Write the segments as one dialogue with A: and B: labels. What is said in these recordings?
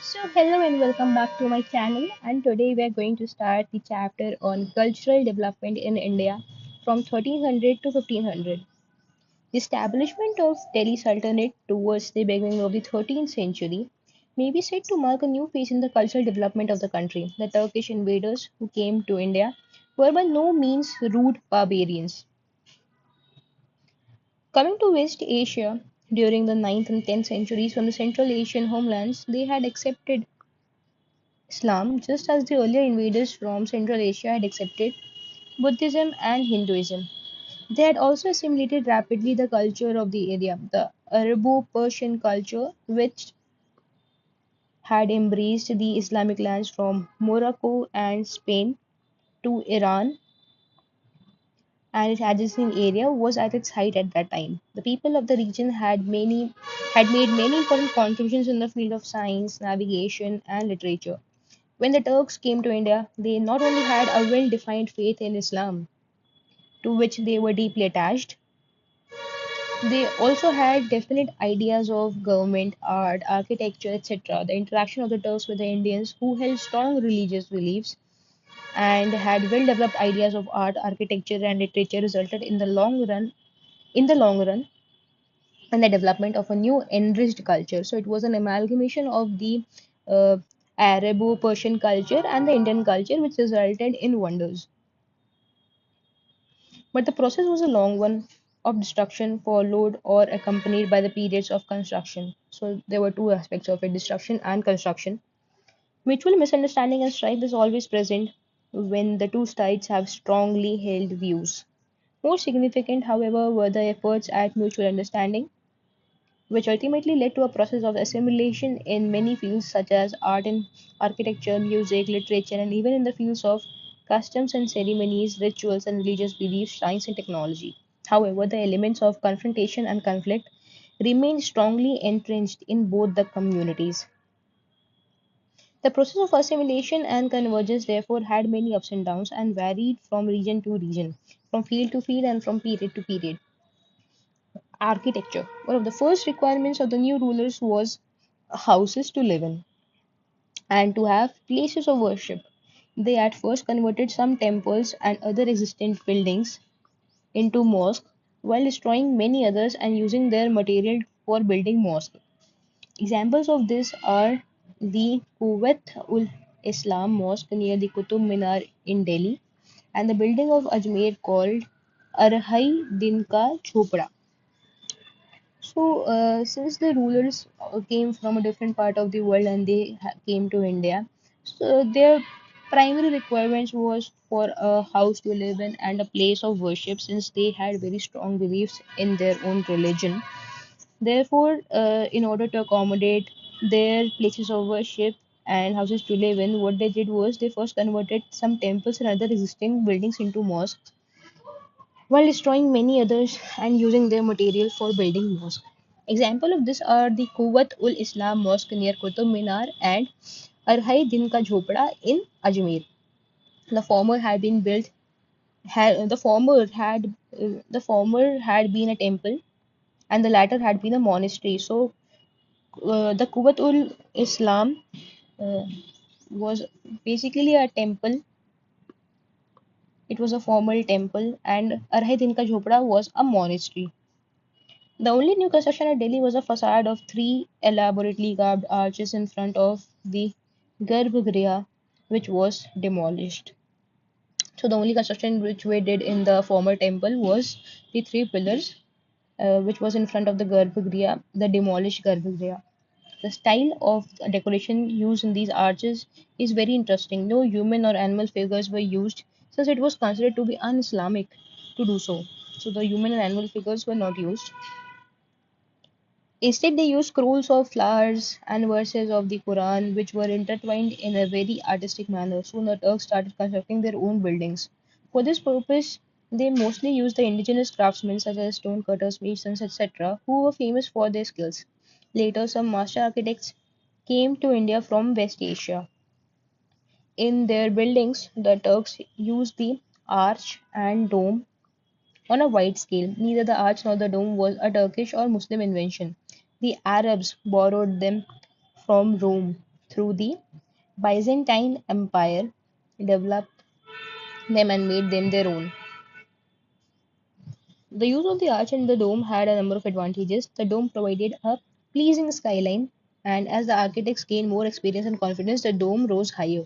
A: Hello and welcome back to my channel. And today we are going to start the chapter on cultural development in India from 1300 to 1500. The establishment of Delhi Sultanate towards the beginning of the 13th century may be said to mark a new phase in the cultural development of the country. The Turkish invaders who came to India were by no means rude barbarians. Coming to West Asia during the 9th and 10th centuries from the Central Asian homelands, they had accepted Islam, just as the earlier invaders from Central Asia had accepted Buddhism and Hinduism. They had also assimilated rapidly the culture of the area, the Arabo-Persian culture, which had embraced the Islamic lands from Morocco and Spain to Iran and its adjacent area was at its height at that time. The people of the region had made many important contributions in the field of science, navigation, and literature. When the Turks came to India, they not only had a well defined faith in Islam, to which they were deeply attached, they also had definite ideas of government, art, architecture, etc. The interaction of the Turks with the Indians, who held strong religious beliefs and had well developed ideas of art, architecture, and literature, resulted in the long run, in the development of a new enriched culture. So it was an amalgamation of the uh, Arabo-Persian culture and the Indian culture, which resulted in wonders. But the process was a long one of destruction followed or accompanied by the periods of construction. So there were two aspects of it, destruction and construction. Mutual misunderstanding and strife is always present when the two sides have strongly held views. More significant, however, were the efforts at mutual understanding, which ultimately led to a process of assimilation in many fields such as art and architecture, music, literature, and even in the fields of customs and ceremonies, rituals and religious beliefs, science and technology. However, the elements of confrontation and conflict remain strongly entrenched in both the communities. The process of assimilation and convergence therefore had many ups and downs and varied from region to region, from field to field, and from period to period. Architecture. One of the first requirements of the new rulers was houses to live in and to have places of worship. They at first converted some temples and other existing buildings into mosques while destroying many others and using their material for building mosques. Examples of this are the Kuwait ul Islam Mosque near the Qutub Minar in Delhi and the building of Ajmer called Arhai Din Ka Chhopra. So, since the rulers came from a different part of the world and they came to India, so their primary requirements was for a house to live in and a place of worship, since they had very strong beliefs in their own religion. Therefore, in order to accommodate their places of worship and houses to live in, what they did was they first converted some temples and other existing buildings into mosques while destroying many others and using their material for building mosques. Example of this are the Quwwat ul Islam Mosque near Qutub Minar and Arhai Din Ka Jhopda in Ajmer. The former had been built had the former had been a temple and the latter had been a monastery. So the Quwwat ul Islam uh, was basically a temple. It was a formal temple, and Arhai Din Ka Jhopda was a monastery. The only new construction at Delhi was a facade of three elaborately carved arches in front of the Garbhagriha, which was demolished. So the only construction which we did in the former temple was the three pillars, which was in front of the Garbhagriha, the demolished Garbhagriha. The style of decoration used in these arches is very interesting. No human or animal figures were used since it was considered to be un-Islamic to do so. So the human and animal figures were not used. Instead, they used scrolls of flowers and verses of the Quran, which were intertwined in a very artistic manner. Soon the Turks started constructing their own buildings. For this purpose, they mostly used the indigenous craftsmen such as stone cutters, masons, etc., who were famous for their skills. Later, some master architects came to India from West Asia. In their buildings, the Turks used the arch and dome on a wide scale. Neither the arch nor the dome was a Turkish or Muslim invention. The Arabs borrowed them from Rome. through the Byzantine Empire, developed them and made them their own. The use of the arch and the dome had a number of advantages. The dome provided a pleasing skyline, and as the architects gained more experience and confidence, the dome rose higher.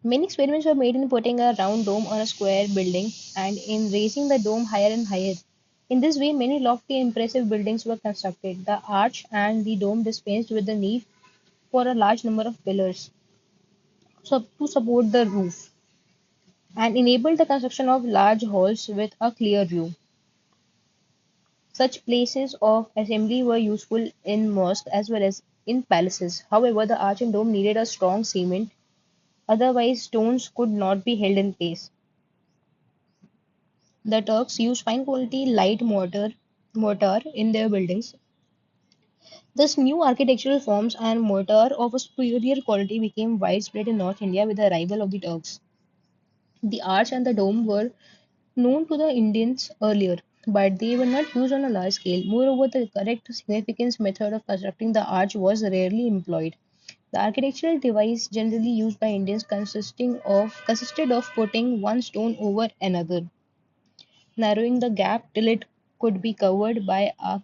A: Many experiments were made in putting a round dome on a square building and in raising the dome higher and higher. In this way, many lofty, impressive buildings were constructed. The arch and the dome dispensed with the need for a large number of pillars to support the roof and enabled the construction of large halls with a clear view. Such places of assembly were useful in mosques as well as in palaces. However, the arch and dome needed a strong cement, otherwise stones could not be held in place. The Turks used fine quality light mortar in their buildings. Thus, new architectural forms and mortar of a superior quality became widespread in North India with the arrival of the Turks. The arch and the dome were known to the Indians earlier, but they were not used on a large scale. Moreover, the correct significance method of constructing the arch was rarely employed. The architectural device generally used by Indians consisted of putting one stone over another, narrowing the gap till it could be covered by a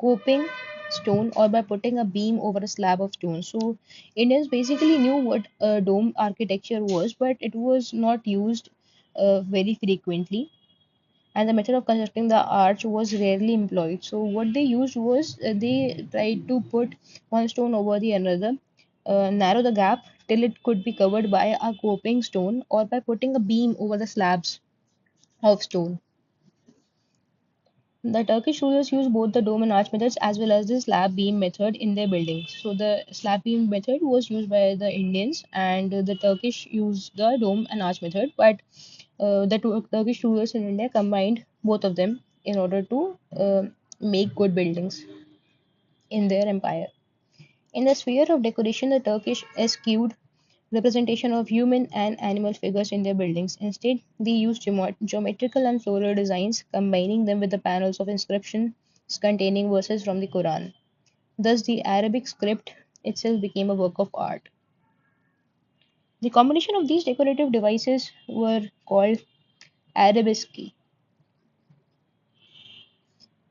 A: coping stone or by putting a beam over a slab of stone. So Indians basically knew what a dome architecture was, but it was not used very frequently, and the method of constructing the arch was rarely employed. So what they used was they tried to put one stone over the another, narrow the gap till it could be covered by a coping stone or by putting a beam over the slabs of stone. The Turkish rulers used both the dome and arch methods as well as the slab beam method in their buildings. So the slab beam method was used by the Indians, and the Turkish used the dome and arch method. But the Turkish rulers in India combined both of them in order to make good buildings in their empire. In the sphere of decoration, the Turkish eschewed representation of human and animal figures in their buildings. Instead, they used geometrical and floral designs, combining them with the panels of inscriptions containing verses from the Quran. Thus, the Arabic script itself became a work of art. The combination of these decorative devices were called arabesque.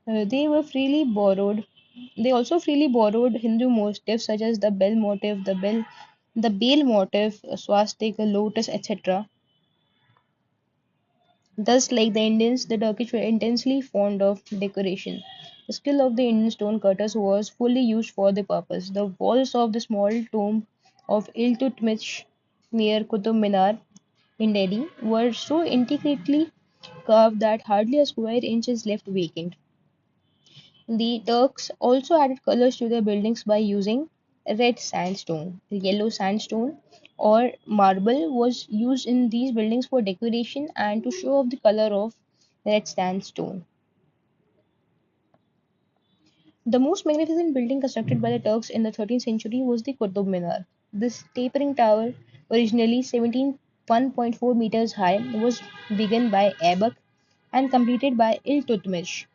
A: They were freely borrowed. They also freely borrowed Hindu motifs such as the bell motif, the bale motif, swastika, lotus, etc. Thus, like the Indians, the Turkish were intensely fond of decoration. The skill of the Indian stone cutters was fully used for the purpose. The walls of the small tomb of Iltutmish near Qutub Minar in Delhi were so intricately carved that hardly a square inch is left vacant. The Turks also added colors to their buildings by using red sandstone. Yellow sandstone or marble was used in these buildings for decoration and to show off the color of red sandstone. The most magnificent building constructed by the Turks in the 13th century was the Qutub Minar. This tapering tower, originally 1.4 meters high, was begun by Aibak and completed by Iltutmish.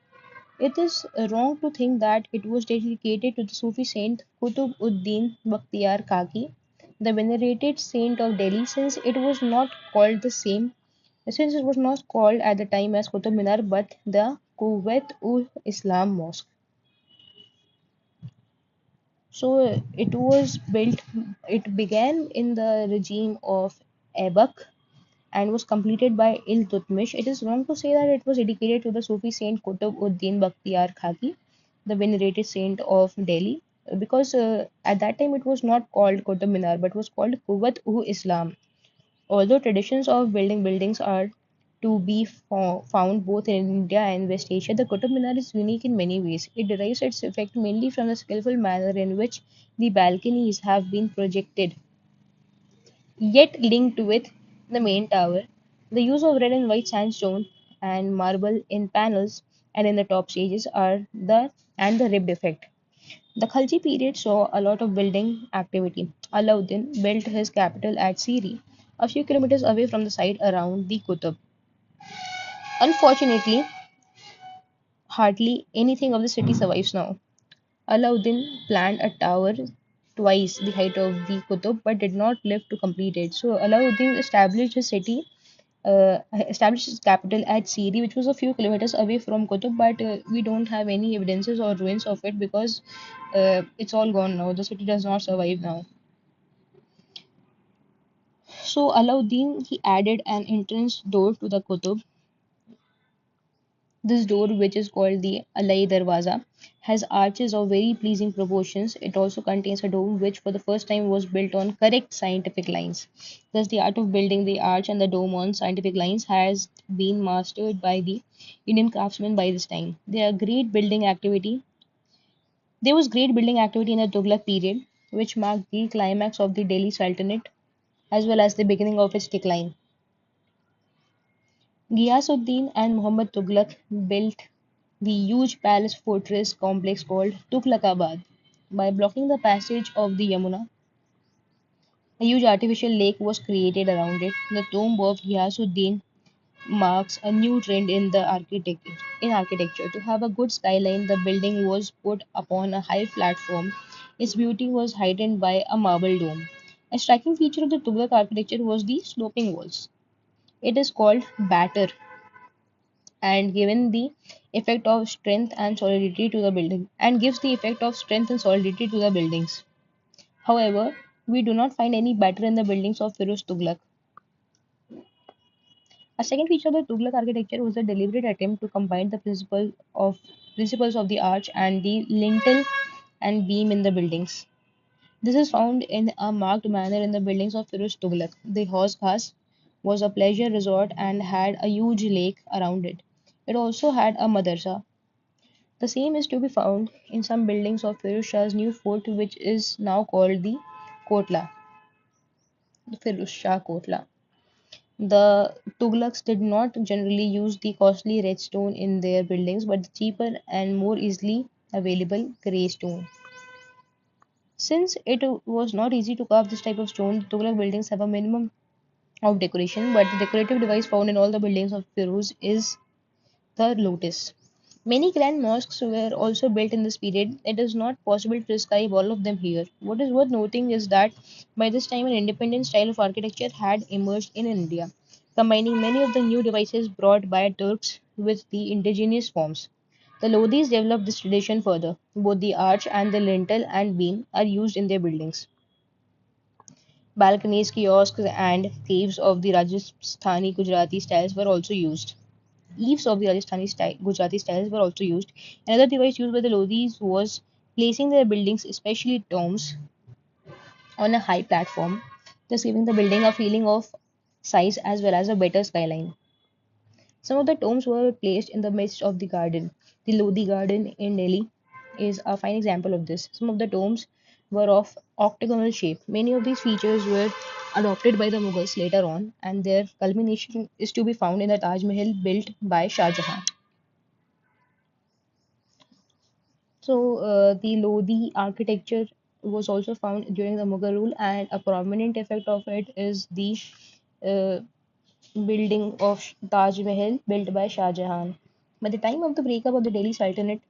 A: It is wrong to think that it was dedicated to the Sufi saint Qutb ud-Din Bakhtiyar Kaki, the venerated saint of Delhi, since it was not called at the time as Qutb Minar but the Kuwait ul Islam Mosque. So it began in the regime of Aibak and was completed by Iltutmish. It is wrong to say that it was dedicated to the Sufi saint Qutb ud-Din Bakhtiyar Khaki, the venerated saint of Delhi, because at that time it was not called Qutb Minar but was called Quwwat Islam. Although traditions of building buildings are to be found both in India and West Asia, the Qutb Minar is unique in many ways. It derives its effect mainly from the skillful manner in which the balconies have been projected yet linked with the main tower. The use of red and white sandstone and marble in panels and in the top stages are the ribbed effect. The Khalji period saw a lot of building activity. Alauddin built his capital at Siri, a few kilometers away from the site around the Qutub. Unfortunately, hardly anything of the city survives now. Alauddin planned a tower twice the height of the Qutub but did not live to complete it. So Alauddin established his capital at Siri, which was a few kilometers away from Qutub, but we don't have any evidences or ruins of it because it's all gone now. The city does not survive now. So Alauddin he added an entrance door to the Qutub. This door, which is called the Alai Darwaza, has arches of very pleasing proportions. It also contains a dome which, for the first time, was built on correct scientific lines. Thus, the art of building the arch and the dome on scientific lines has been mastered by the Indian craftsmen by this time. There was great building activity in the Tughlaq period, which marked the climax of the Delhi Sultanate as well as the beginning of its decline. Ghiyasuddin and Muhammad Tughlaq built the huge palace fortress complex called Tughlaqabad. By blocking the passage of the Yamuna, a huge artificial lake was created around it. The tomb of Ghiyasuddin marks a new trend in architecture. To have a good skyline, the building was put upon a high platform. Its beauty was heightened by a marble dome. A striking feature of the Tughlaq architecture was the sloping walls. It is called batter and given the effect of strength and solidity to the building and gives the effect of strength and solidity to the buildings. However, we do not find any batter in the buildings of Firuz Tughlaq. A second feature of the Tughlaq architecture was a deliberate attempt to combine the principles of the arch and the lintel and beam in the buildings. This is found in a marked manner in the buildings of Firuz Tughlaq. The Hauz Khas was a pleasure resort and had a huge lake around it. It also had a madrasa. The same is to be found in some buildings of Firuz Shah's new fort, which is now called the Kotla, the Firuz Shah Kotla. The Tughlaqs did not generally use the costly red stone in their buildings, but the cheaper and more easily available grey stone. Since it was not easy to carve this type of stone, the Tughlaq buildings have a minimum of decoration, but the decorative device found in all the buildings of Firuz is the lotus. Many grand mosques were also built in this period. It is not possible to describe all of them here. What is worth noting is that by this time an independent style of architecture had emerged in India, combining many of the new devices brought by Turks with the indigenous forms. The Lodhis developed this tradition further. Both the arch and the lintel and beam are used in their buildings. Balconies, kiosks, and caves of the Rajasthani Gujarati styles were also used. Eaves of the Gujarati styles were also used. Another device used by the Lodhis was placing their buildings, especially tombs, on a high platform, thus giving the building a feeling of size as well as a better skyline. Some of the tombs were placed in the midst of the garden. The Lodhi garden in Delhi is a fine example of this. Some of the tombs were of octagonal shape. Many of these features were adopted by the Mughals later on, and their culmination is to be found in the Taj Mahal built by Shah Jahan. So, the Lodi architecture was also found during the Mughal rule, and a prominent effect of it is the uh, building of Taj Mahal built by Shah Jahan. By the time of the breakup of the Delhi Sultanate,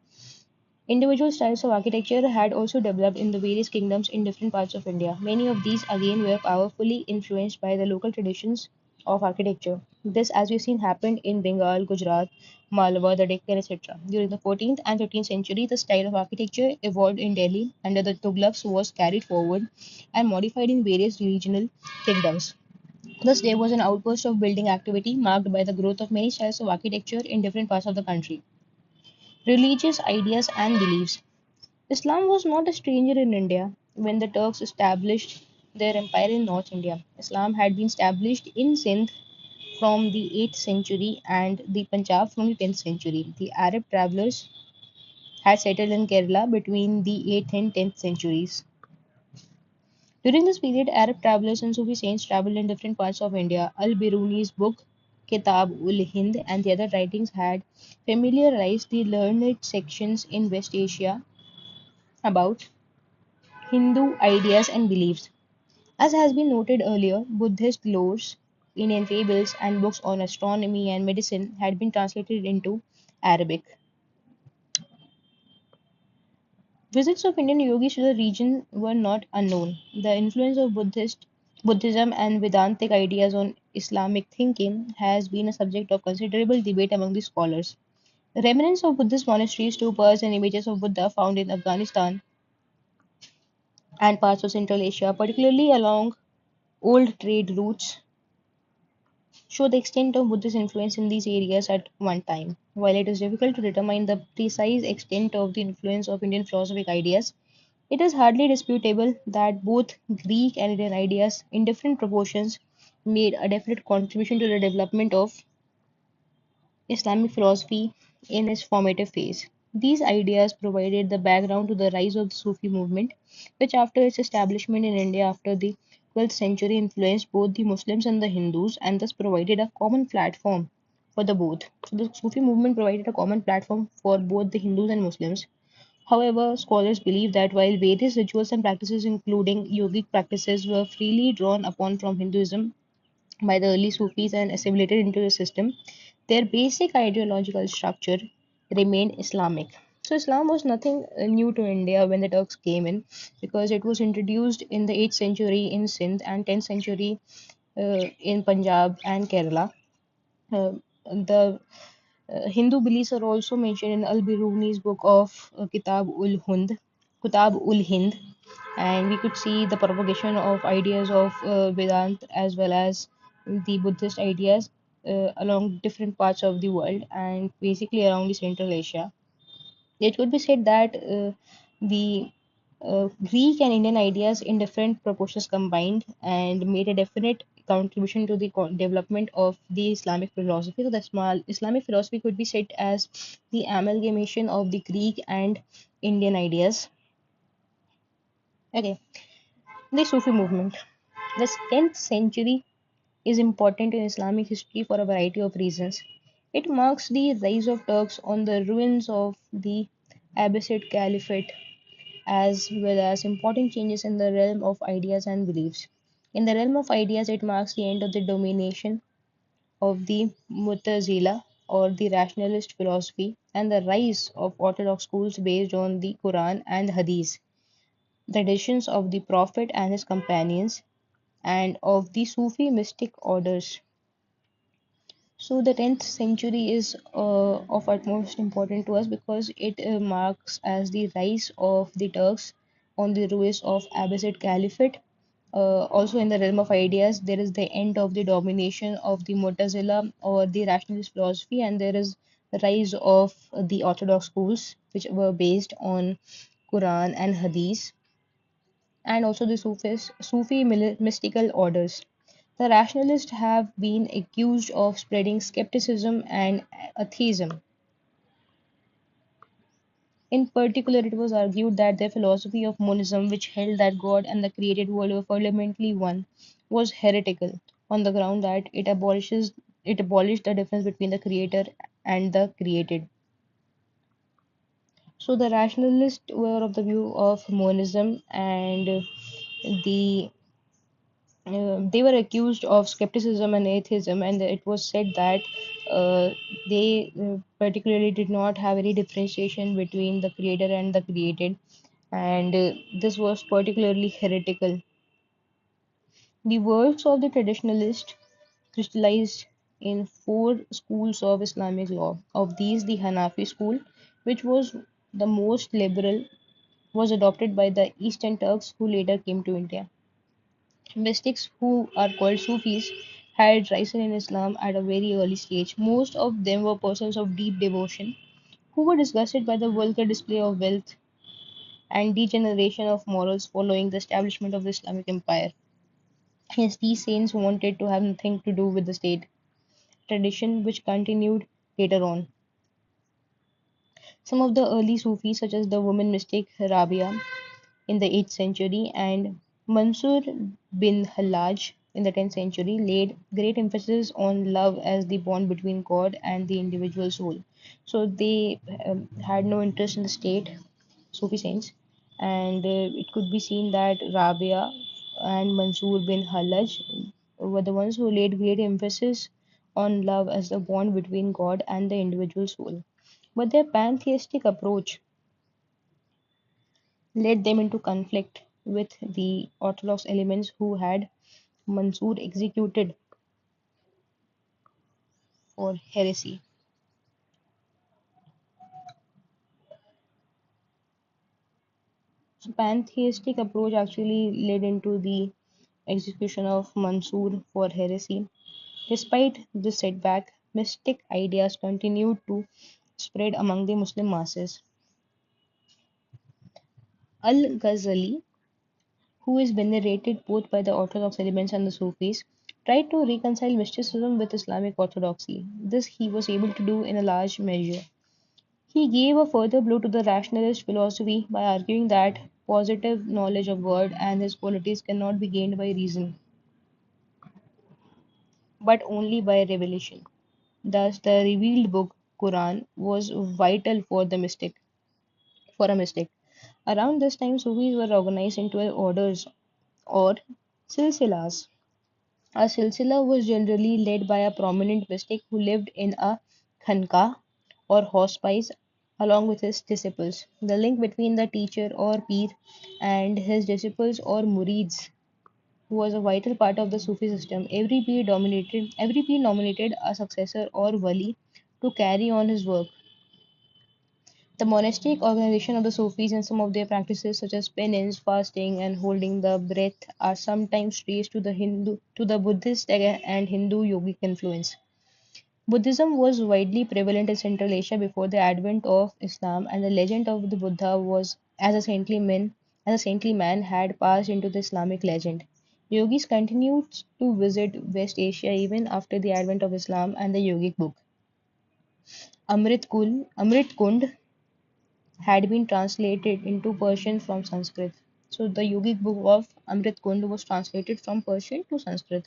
A: individual styles of architecture had also developed in the various kingdoms in different parts of India. Many of these again were powerfully influenced by the local traditions of architecture. This, as we've seen, happened in Bengal, Gujarat, Malwa, the Deccan, etc. During the 14th and 15th century, the style of architecture evolved in Delhi under the Tughlaqs was carried forward and modified in various regional kingdoms. Thus, there was an outburst of building activity marked by the growth of many styles of architecture in different parts of the country. Religious ideas and beliefs. Islam was not a stranger in India when the Turks established their empire in North India. Islam had been established in Sindh from the 8th century and the Punjab from the 10th century. The Arab travelers had settled in Kerala between the 8th and 10th centuries. During this period, Arab travelers and Sufi saints traveled in different parts of India. Al-Biruni's book Kitab ul Hind and the other writings had familiarized the learned sections in West Asia about Hindu ideas and beliefs. As has been noted earlier, Buddhist lores, Indian fables, and books on astronomy and medicine had been translated into Arabic. Visits of Indian yogis to the region were not unknown. The influence of Buddhism and Vedantic ideas on Islamic thinking has been a subject of considerable debate among the scholars. Remnants of Buddhist monasteries, stupas, and images of Buddha found in Afghanistan and parts of Central Asia, particularly along old trade routes, show the extent of Buddhist influence in these areas at one time. While it is difficult to determine the precise extent of the influence of Indian philosophic ideas, it is hardly disputable that both Greek and Indian ideas, in different proportions, made a definite contribution to the development of Islamic philosophy in its formative phase. These ideas provided the background to the rise of the Sufi movement, which, after its establishment in India after the 12th century, influenced both the Muslims and the Hindus and thus provided a common platform for the both. So, the Sufi movement provided a common platform for both the Hindus and Muslims. However, scholars believe that while various rituals and practices, including yogic practices, were freely drawn upon from Hinduism by the early Sufis and assimilated into the system, their basic ideological structure remained Islamic. So, Islam was nothing new to India when the Turks came in, because it was introduced in the 8th century in Sindh and 10th century in Punjab and Kerala. The Hindu beliefs are also mentioned in Al Biruni's book of Kitab ul Hind, and we could see the propagation of ideas of Vedant as well as the Buddhist ideas along different parts of the world and basically around the Central Asia. It could be said that the Greek and Indian ideas in different proportions combined and made a definite contribution to the development of the Islamic philosophy. So the small Islamic philosophy could be said as the amalgamation of the Greek and Indian ideas. Okay, the Sufi movement. The 10th century is important in Islamic history for a variety of reasons. It marks the rise of Turks on the ruins of the Abbasid Caliphate, as well as important changes in the realm of ideas and beliefs. In the realm of ideas, it marks the end of the domination of the Mu'tazila or the rationalist philosophy and the rise of orthodox schools based on the Quran and Hadith, the traditions of the Prophet and his companions, and of the Sufi mystic orders. So the 10th century is of utmost importance to us because it marks as the rise of the Turks on the ruins of Abbasid Caliphate. Also in the realm of ideas, there is the end of the domination of the Mu'tazila or the rationalist philosophy, and there is the rise of the orthodox schools, which were based on Quran and Hadith, and also the Sufi mystical orders. The rationalists have been accused of spreading skepticism and atheism. In particular, it was argued that their philosophy of monism, which held that God and the created world were fundamentally one, was heretical on the ground that it abolished the difference between the creator and the created. So the rationalists were of the view of monism, and the they were accused of skepticism and atheism, and it was said that uh, they particularly did not have any differentiation between the creator and the created, and this was particularly heretical. The works of the traditionalists crystallized in four schools of Islamic law. Of these, the Hanafi school, which was the most liberal, was adopted by the Eastern Turks who later came to India. Mystics, who are called Sufis, had risen in Islam at a very early stage. Most of them were persons of deep devotion who were disgusted by the vulgar display of wealth and degeneration of morals following the establishment of the Islamic Empire. Hence, these saints wanted to have nothing to do with the state, tradition which continued later on. Some of the early Sufis, such as the woman mystic Rabia in the 8th century and Mansur bin Hallaj in the 10th century, laid great emphasis on love as the bond between God and the individual soul. So they had no interest in the state, Sufi saints, and it could be seen that Rabia and Mansur bin Hallaj were the ones who laid great emphasis on love as the bond between God and the individual soul. But their pantheistic approach led them into conflict with the Orthodox elements who had Mansur executed for heresy. So pantheistic approach actually led into the execution of Mansur for heresy. Despite this setback, mystic ideas continued to spread among the Muslim masses. Al-Ghazali, who is venerated both by the Orthodox elements and the Sufis, tried to reconcile mysticism with Islamic orthodoxy. This he was able to do in a large measure. He gave a further blow to the rationalist philosophy by arguing that positive knowledge of God and his qualities cannot be gained by reason, but only by revelation. Thus, the revealed book, Quran, was vital for a mystic. Around this time, Sufis were organized into orders or silsilas. A silsila was generally led by a prominent mystic who lived in a khanqa or hospice along with his disciples. The link between the teacher or pir and his disciples or murids was a vital part of the Sufi system. Every pir nominated a successor or wali to carry on his work. The monastic organization of the Sufis and some of their practices, such as penance, fasting, and holding the breath, are sometimes traced to the Buddhist and Hindu yogic influence. Buddhism was widely prevalent in Central Asia before the advent of Islam, and the legend of the Buddha was as a saintly man had passed into the Islamic legend. Yogis continued to visit West Asia even after the advent of Islam and the yogic book. Amrit Kund had been translated into Persian from Sanskrit. So the yogic book of Amrit Kund was translated from Persian to Sanskrit.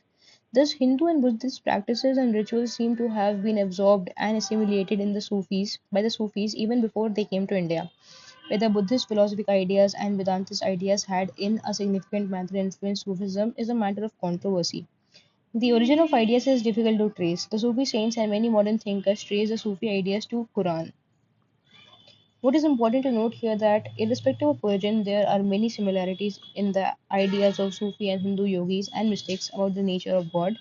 A: Thus, Hindu and Buddhist practices and rituals seem to have been absorbed and assimilated in the Sufis by the Sufis even before they came to India. Whether Buddhist philosophic ideas and Vedantist ideas had in a significant manner influenced Sufism is a matter of controversy. The origin of ideas is difficult to trace. The Sufi saints and many modern thinkers trace the Sufi ideas to Quran. What is important to note here that irrespective of origin, there are many similarities in the ideas of Sufi and Hindu yogis and mystics about the nature of God,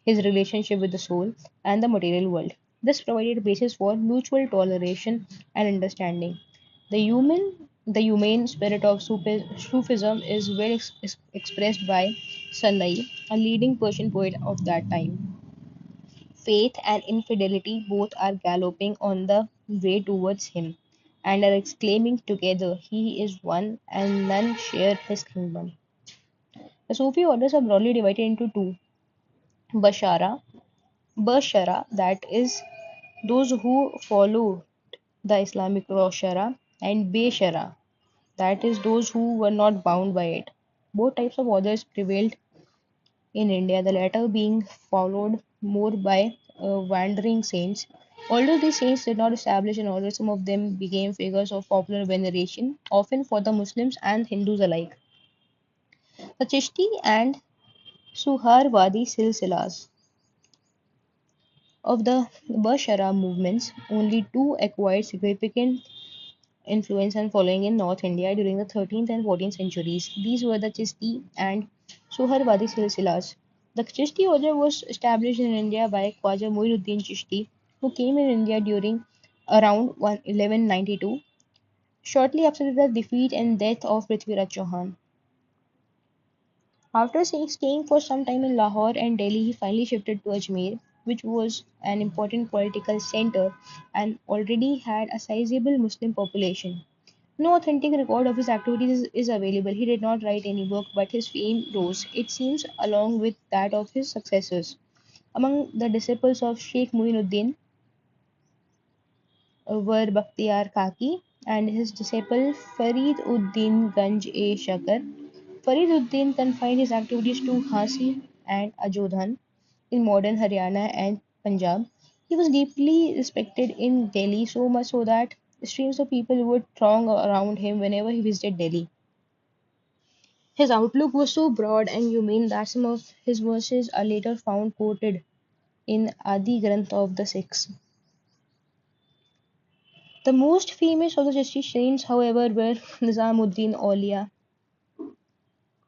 A: his relationship with the soul, and the material world. This provided a basis for mutual toleration and understanding. The humane spirit of Sufism is well expressed by Sanai, a leading Persian poet of that time. Faith and infidelity both are galloping on the way towards him, and are exclaiming together, He is one, and none share his kingdom. The Sufi orders are broadly divided into two: Bashara, Bashara, that is, those who follow the Islamic Roshara, and Beshara, that is, those who were not bound by it. Both types of orders prevailed in India, the latter being followed more by wandering saints. Although these saints did not establish an order, some of them became figures of popular veneration, often for the Muslims and Hindus alike. The Chishti and Suharwadi silsilas of the Bashara movements, only two acquired significant influence and following in North India during the 13th and 14th centuries. These were the Chishti and Suharwadi silsilas. The Chishti order was established in India by Khwaja Muinuddin Chishti, who came in India during around 1192, shortly after the defeat and death of Prithviraj Chauhan. After staying for some time in Lahore and Delhi, he finally shifted to Ajmer, which was an important political center and already had a sizable Muslim population. No authentic record of his activities is available. He did not write any book, but his fame rose, it seems, along with that of his successors. Among the disciples of Sheikh Muinuddin were Bakhtiyar Kaki and his disciple Farid Uddin Ganj e Shakar. Farid Uddin confined his activities to Jhansi and Ajodhan in modern Haryana and Punjab. He was deeply respected in Delhi, so much so that streams of people would throng around him whenever he visited Delhi. His outlook was so broad and humane that some of his verses are later found quoted in Adi Granth of the Sikhs. The most famous of the Chishti saints, however, were Nizamuddin Aulia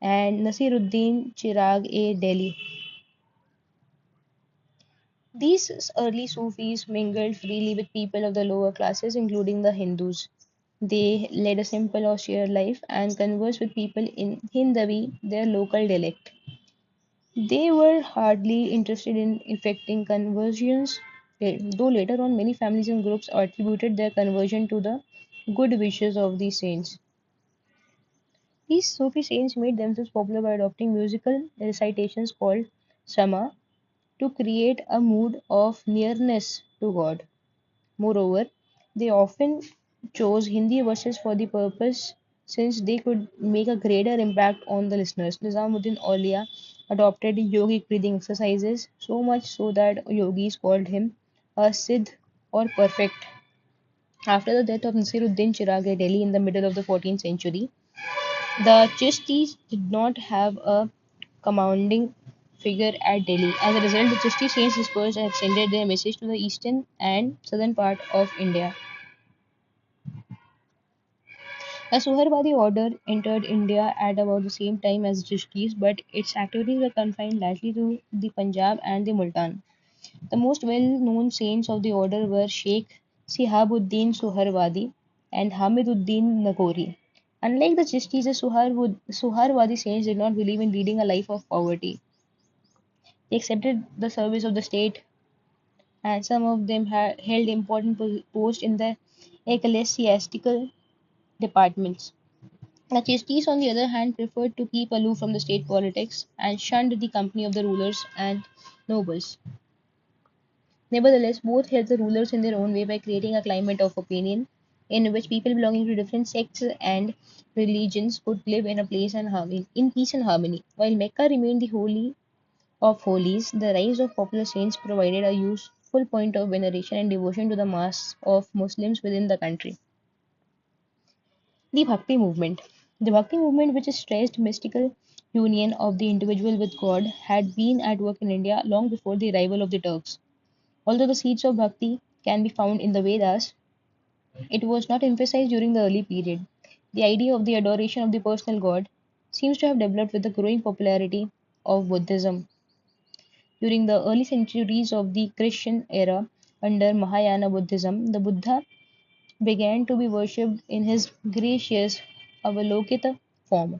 A: and Nasiruddin Chirag-e-Delhi. These early Sufis mingled freely with people of the lower classes, including the Hindus. They led a simple, austere life and conversed with people in Hindavi, their local dialect. They were hardly interested in effecting conversions, though later on many families and groups attributed their conversion to the good wishes of the saints. These Sufi saints made themselves popular by adopting musical recitations called sama to create a mood of nearness to God. Moreover, they often chose Hindi verses for the purpose since they could make a greater impact on the listeners. Nizamuddin Aulia adopted yogic breathing exercises so much so that yogis called him a Siddh or perfect. After the death of Nasiruddin Chirag at Delhi in the middle of the 14th century, the Chishtis did not have a commanding figure at Delhi. As a result, the Chishti saints dispersed and extended their message to the eastern and southern part of India. The Suharwadi order entered India at about the same time as the Chishtis, but its activities were confined largely to the Punjab and the Multan. The most well-known saints of the order were Sheikh Sihabuddin Suharwadi and Hamiduddin Nagori. Unlike the Chishtis, the Suharwadi saints did not believe in leading a life of poverty. They accepted the service of the state, and some of them held important posts in the ecclesiastical departments. The Chistis, on the other hand, preferred to keep aloof from the state politics and shunned the company of the rulers and nobles. Nevertheless, both helped the rulers in their own way by creating a climate of opinion in which people belonging to different sects and religions could live in a place and harmony, in peace and harmony. While Mecca remained the holy of holies, the rise of popular saints provided a useful point of veneration and devotion to the mass of Muslims within the country. The Bhakti movement. The Bhakti movement, which stressed mystical union of the individual with God, had been at work in India long before the arrival of the Turks. Although the seeds of Bhakti can be found in the Vedas, it was not emphasized during the early period. The idea of the adoration of the personal God seems to have developed with the growing popularity of Buddhism. During the early centuries of the Christian era, under Mahayana Buddhism, the Buddha began to be worshipped in his gracious Avalokita form.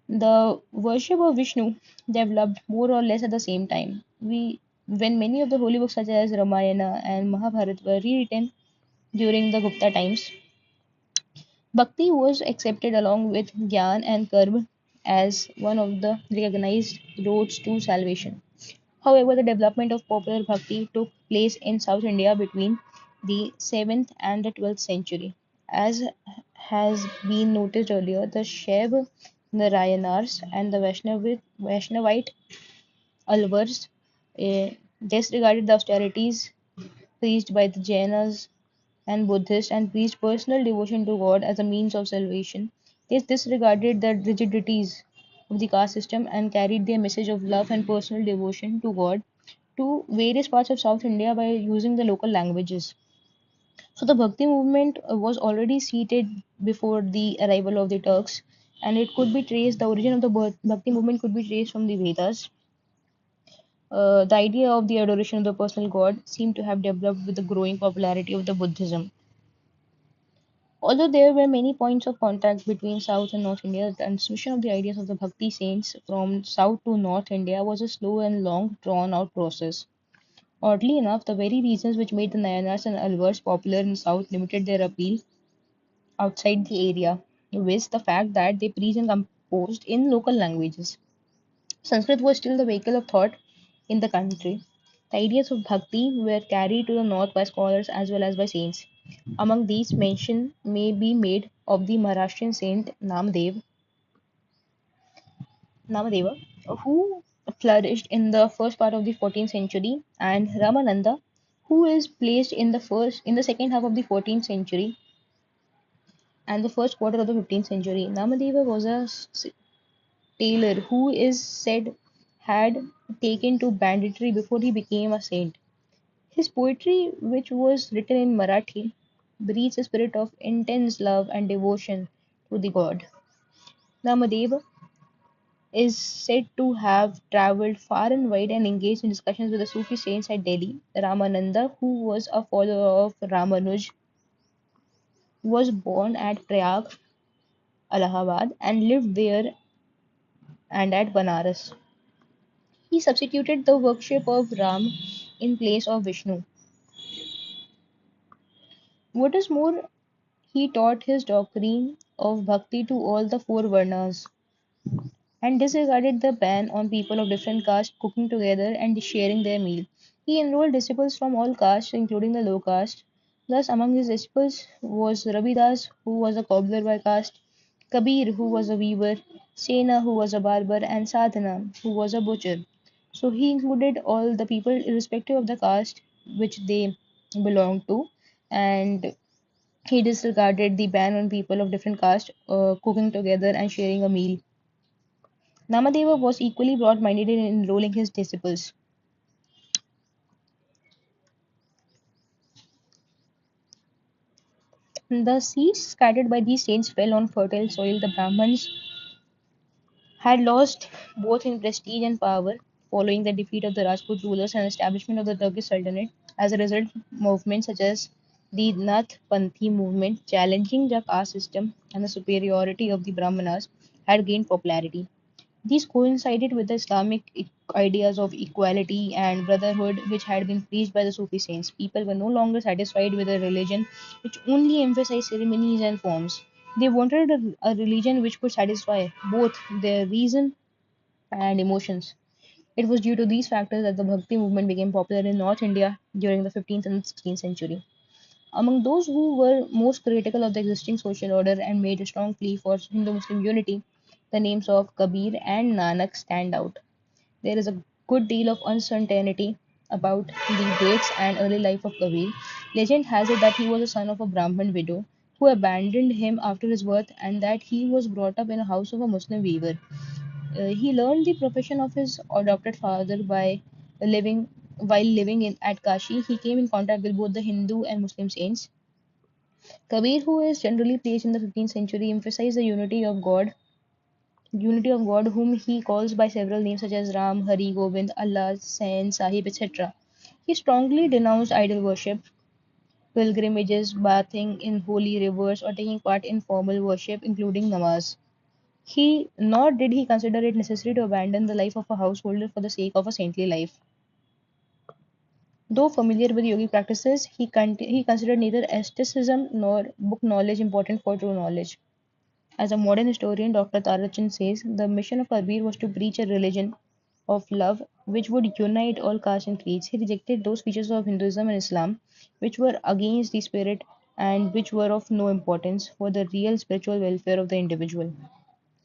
A: The worship of Vishnu developed more or less at the same time. When many of the holy books such as Ramayana and Mahabharata were rewritten during the Gupta times, Bhakti was accepted along with Gyan and Karma as one of the recognized roads to salvation. However, the development of popular bhakti took place in South India between the 7th and the 12th century. As has been noticed earlier, the Shaiv Narayanars and the Vaishnavite Alvars disregarded the austerities preached by the Jainas and Buddhists and preached personal devotion to God as a means of salvation. They disregarded the rigidities of the caste system and carried their message of love and personal devotion to God to various parts of South India by using the local languages. So the Bhakti movement was already seated before the arrival of the Turks, and it could be traced, the origin of the Bhakti movement could be traced from the Vedas. The idea of the adoration of the personal God seemed to have developed with the growing popularity of the Buddhism. Although there were many points of contact between South and North India, the transmission of the ideas of the Bhakti saints from South to North India was a slow and long drawn out process. Oddly enough, the very reasons which made the Nayanars and Alvars popular in the South limited their appeal outside the area, with the fact that they preached and composed in local languages. Sanskrit was still the vehicle of thought in the country. The ideas of bhakti were carried to the north by scholars as well as by saints. Among these, mention may be made of the Maharashtrian saint Namadeva, who flourished in the first part of the 14th century, and Ramananda, who is placed in the second half of the 14th century and the first quarter of the 15th century. Namadeva was a tailor who is said had taken to banditry before he became a saint. His poetry, which was written in Marathi, breathes a spirit of intense love and devotion to the god. Namadeva is said to have traveled far and wide and engaged in discussions with the Sufi saints at Delhi. Ramananda, who was a follower of Ramanuj, was born at Prayag, Allahabad, and lived there and at Banaras. He substituted the worship of Ram in place of Vishnu. What is more, he taught his doctrine of bhakti to all the four varnas and disregarded the ban on people of different castes cooking together and sharing their meal. He enrolled disciples from all castes, including the low caste. Thus, among his disciples was Ravidas, who was a cobbler by caste, Kabir, who was a weaver, Sena, who was a barber, and Sadhana, who was a butcher. So he included all the people, irrespective of the caste which they belonged to, and he disregarded the ban on people of different castes cooking together and sharing a meal. Namadeva was equally broad-minded in enrolling his disciples. The seeds scattered by these saints fell on fertile soil. The Brahmins had lost both in prestige and power following the defeat of the Rajput rulers and establishment of the Turkish Sultanate. As a result, movements such as the Nath Panthi movement, challenging the caste system and the superiority of the Brahmanas, had gained popularity. These coincided with the Islamic ideas of equality and brotherhood which had been preached by the Sufi saints. People were no longer satisfied with a religion which only emphasized ceremonies and forms. They wanted a religion which could satisfy both their reason and emotions. It was due to these factors that the Bhakti movement became popular in North India during the 15th and 16th century. Among those who were most critical of the existing social order and made a strong plea for Hindu Muslim unity, the names of Kabir and Nanak stand out. There is a good deal of uncertainty about the dates and early life of Kabir. Legend has it that he was the son of a Brahmin widow who abandoned him after his birth and that he was brought up in a house of a Muslim weaver. He learned the profession of his adopted father by living at Kashi. He came in contact with both the Hindu and Muslim saints. Kabir, who is generally praised in the 15th century, emphasized the unity of God, whom he calls by several names such as Ram, Hari, Govind, Allah, Saint, Sahib, etc. He strongly denounced idol worship, pilgrimages, bathing in holy rivers, or taking part in formal worship, including namaz. Nor did he consider it necessary to abandon the life of a householder for the sake of a saintly life. Though familiar with yogic practices, he considered neither asceticism nor book knowledge important for true knowledge. As a modern historian, Dr. Tarachan says, the mission of Kabir was to preach a religion of love which would unite all castes and creeds. He rejected those features of Hinduism and Islam which were against the spirit and which were of no importance for the real spiritual welfare of the individual.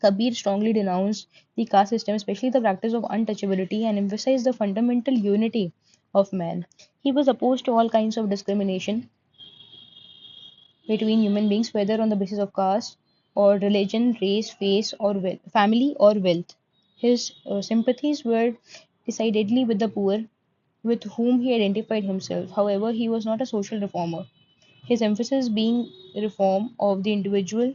A: Kabir strongly denounced the caste system, especially the practice of untouchability, and emphasized the fundamental unity of man. He was opposed to all kinds of discrimination between human beings, whether on the basis of caste or religion, race, family, or wealth. His sympathies were decidedly with the poor, with whom he identified himself. However, he was not a social reformer, his emphasis being reform of the individual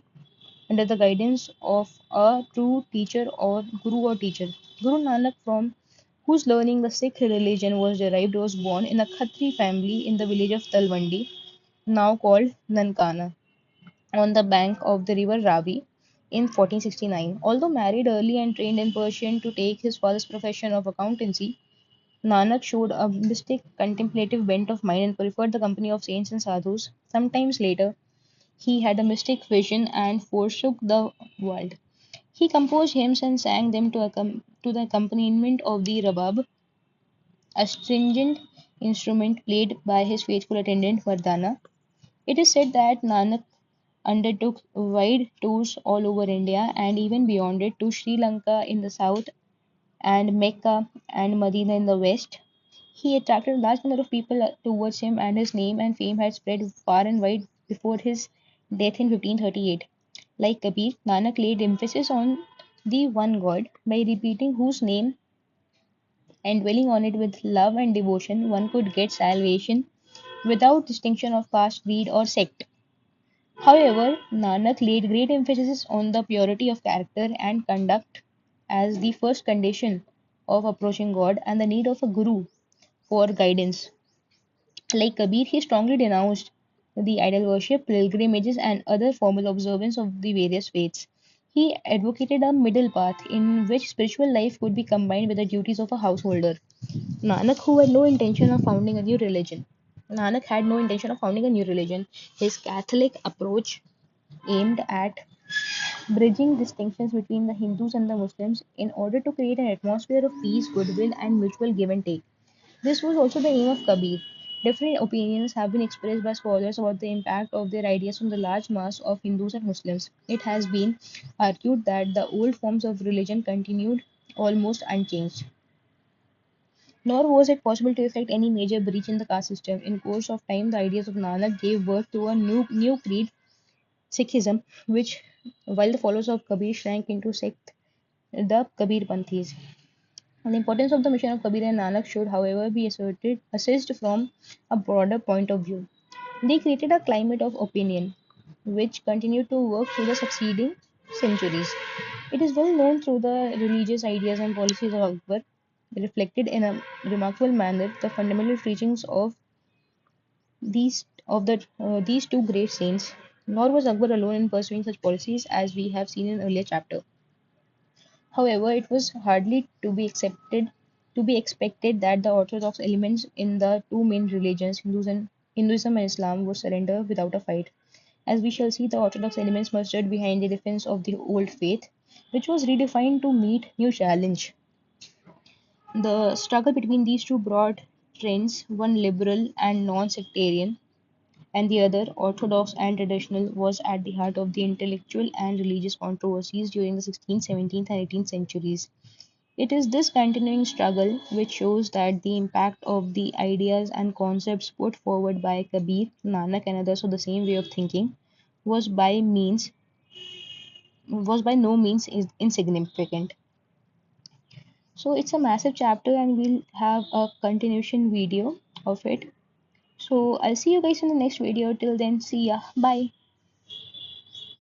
A: under the guidance of a true teacher or guru or teacher. Guru Nanak, from whose learning the Sikh religion was derived, was born in a Khatri family in the village of Talwandi, now called Nankana, on the bank of the river Ravi in 1469. Although married early and trained in Persian to take his father's profession of accountancy, Nanak showed a mystic contemplative bent of mind and preferred the company of saints and sadhus. Sometimes later, he had a mystic vision and forsook the world. He composed hymns and sang them to the accompaniment of the rabab, a stringent instrument played by his faithful attendant Vardhana. It is said that Nanak undertook wide tours all over India and even beyond it to Sri Lanka in the south and Mecca and Medina in the west. He attracted a large number of people towards him, and his name and fame had spread far and wide before his death in 1538. Like Kabir, Nanak laid emphasis on the one God by repeating whose name and dwelling on it with love and devotion, one could get salvation without distinction of caste, creed, or sect. However, Nanak laid great emphasis on the purity of character and conduct as the first condition of approaching God and the need of a guru for guidance. Like Kabir, he strongly denounced the idol worship, pilgrimages, and other formal observance of the various faiths. He advocated a middle path in which spiritual life could be combined with the duties of a householder. Nanak, who had no intention of founding a new religion, Nanak had no intention of founding a new religion. His Catholic approach aimed at bridging distinctions between the Hindus and the Muslims in order to create an atmosphere of peace, goodwill, and mutual give and take. This was also the aim of Kabir. Different opinions have been expressed by scholars about the impact of their ideas on the large mass of Hindus and Muslims. It has been argued that the old forms of religion continued almost unchanged. Nor was it possible to effect any major breach in the caste system. In course of time, the ideas of Nanak gave birth to a new creed, Sikhism, which, while the followers of Kabir shrank into sect, the Kabir Panthis. The importance of the mission of Kabir and Nanak should, however, be assessed from a broader point of view. They created a climate of opinion which continued to work through the succeeding centuries. It is well known through the religious ideas and policies of Akbar, reflected in a remarkable manner the fundamental teachings of these two great saints. Nor was Akbar alone in pursuing such policies, as we have seen in earlier chapter. However, it was hardly to be expected that the orthodox elements in the two main religions, Hinduism and Islam, would surrender without a fight. As we shall see, the orthodox elements mustered behind the defense of the old faith, which was redefined to meet new challenge. The struggle between these two broad trends, one liberal and non-sectarian, and the other, orthodox and traditional, was at the heart of the intellectual and religious controversies during the 16th, 17th, and 18th centuries. It is this continuing struggle which shows that the impact of the ideas and concepts put forward by Kabir, Nanak, and others of the same way of thinking was by no means insignificant. So it's a massive chapter, and we'll have a continuation video of it. So I'll see you guys in the next video. Till then, see ya. Bye.